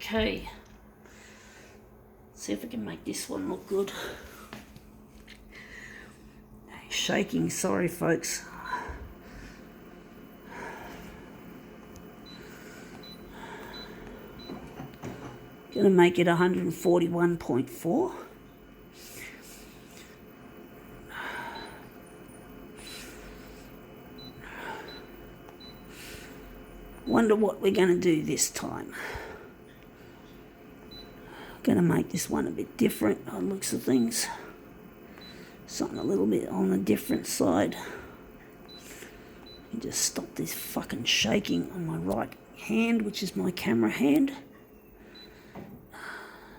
Okay. See if we can make this one look good. Shaking, sorry folks. Gonna make it 141.4. Wonder what we're gonna do this time. Gonna make this one a bit different on looks of things. Something a little bit on the different side. And just stop this fucking shaking on my right hand, which is my camera hand.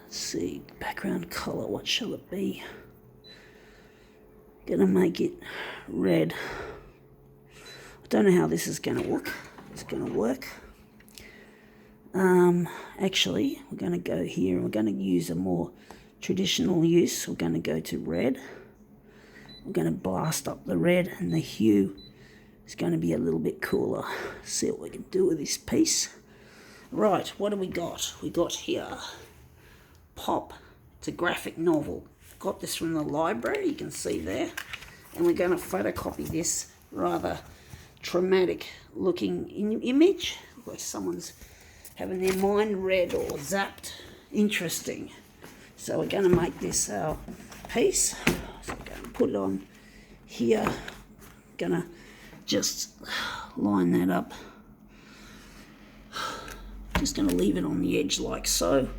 Let's see, background colour, what shall it be? Gonna make it red. I don't know how this is gonna look. It's gonna work. Actually, we're gonna go here and we're gonna use a more traditional use. We're gonna go to red. We're gonna blast up the red, and the hue is gonna be a little bit cooler. See what we can do with this piece. Right, what do we got? We got here Pop. It's a graphic novel. Got this from the library, you can see there. And we're going to photocopy this rather traumatic looking image, where someone's having their mind read or zapped. Interesting. So we're going to make this our piece. So we're going to put it on here. Going to just line that up. Just going to leave it on the edge like so.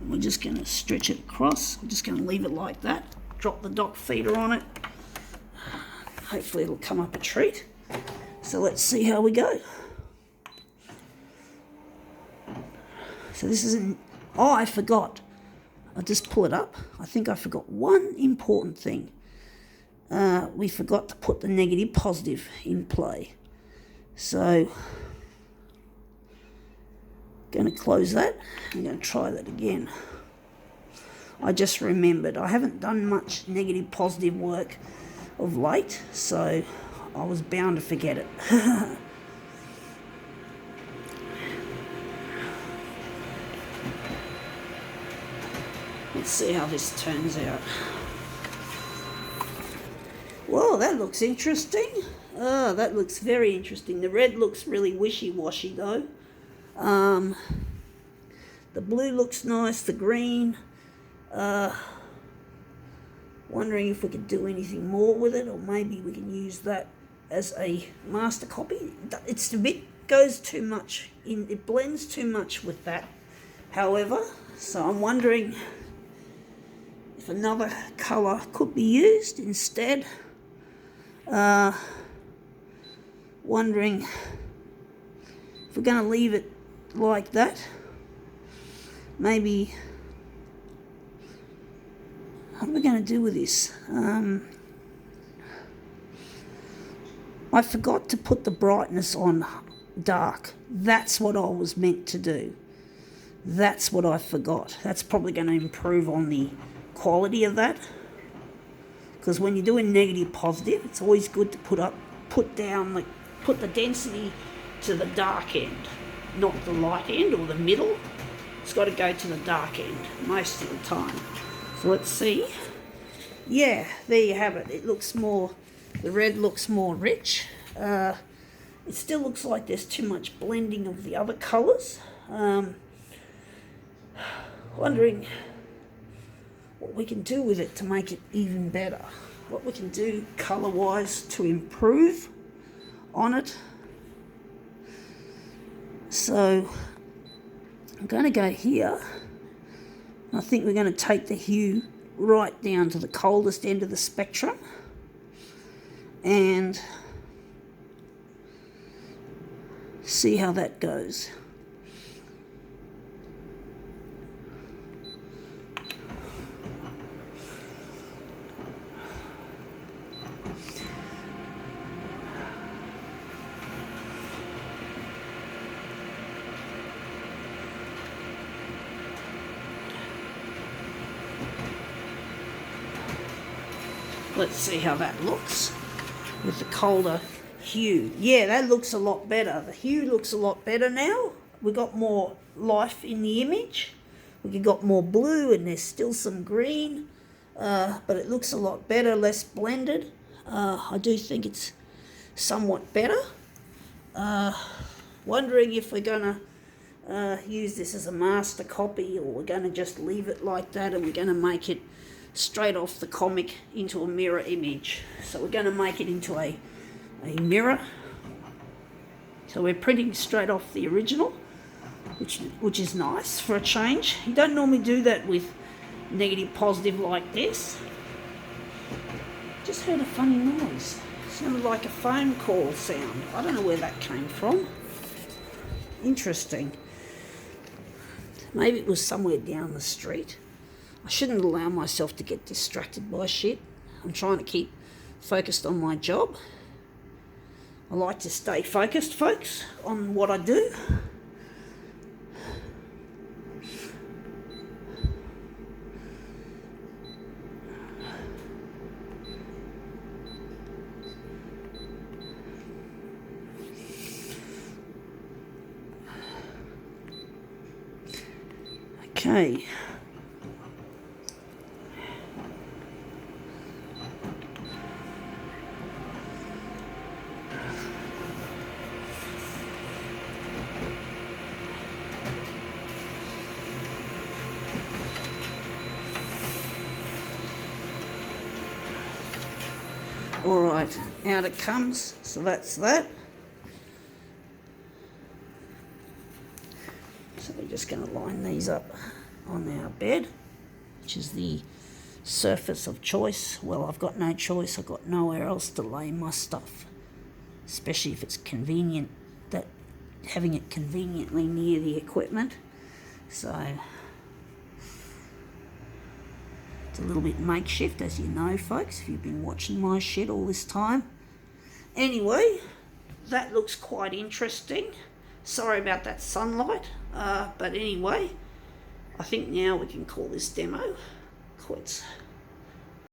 And we're just going to stretch it across. We're just going to leave it like that. Drop the dock feeder on it. Hopefully it'll come up a treat. So let's see how we go. So this is oh, I forgot. I'll just pull it up. I think I forgot one important thing. We forgot to put the negative positive in play. So going to close that. I'm going to try that again. I just remembered I haven't done much negative positive work of late, so I was bound to forget it. Let's see how this turns out. Whoa, that looks interesting. Oh, that looks very interesting. The red looks really wishy-washy though. The blue looks nice, the green. Wondering if we could do anything more with it, or maybe we can use that as a master copy. It's a bit, goes too much in, it blends too much with that, however, so I'm wondering if another colour could be used instead. Wondering if we're going to leave it like that, maybe. What are we going to do with this? I forgot to put the brightness on dark. That's what I was meant to do. That's what I forgot. That's probably going to improve on the quality of that. Because when you're doing negative positive, it's always good to put the density to the dark end, not the light end or the middle. It's got to go to the dark end most of the time. So let's see. Yeah, there you have it. It looks more, the red looks more rich. It still looks like there's too much blending of the other colours. Wondering what we can do with it to make it even better. What we can do colour-wise to improve on it. So I'm going to go here. I think we're going to take the hue right down to the coldest end of the spectrum and see how that goes. Let's see how that looks with the colder hue. Yeah, that looks a lot better. The hue looks a lot better now. we got more life in the image. We got more blue and there's still some green, but it looks a lot better, less blended. I do think it's somewhat better. Wondering if we're going to use this as a master copy, or we're going to just leave it like that and we're going to make it straight off the comic into a mirror image. So we're going to make it into a mirror. So we're printing straight off the original, which is nice for a change. You don't normally do that with negative positive like this. Just heard a funny noise. Sounded like a phone call sound. I don't know where that came from. Interesting. Maybe it was somewhere down the street. I shouldn't allow myself to get distracted by shit. I'm trying to keep focused on my job. I like to stay focused, folks, on what I do. Okay. All right, out it comes. So that's that. So we're just going to line these up on our bed, which is the surface of choice. Well, I've got no choice. I've got nowhere else to lay my stuff, especially if it's convenient, that having it conveniently near the equipment. So it's a little bit makeshift, as you know, folks, if you've been watching my shit all this time. Anyway, that looks quite interesting. Sorry about that sunlight, but anyway, I think now we can call this demo quits.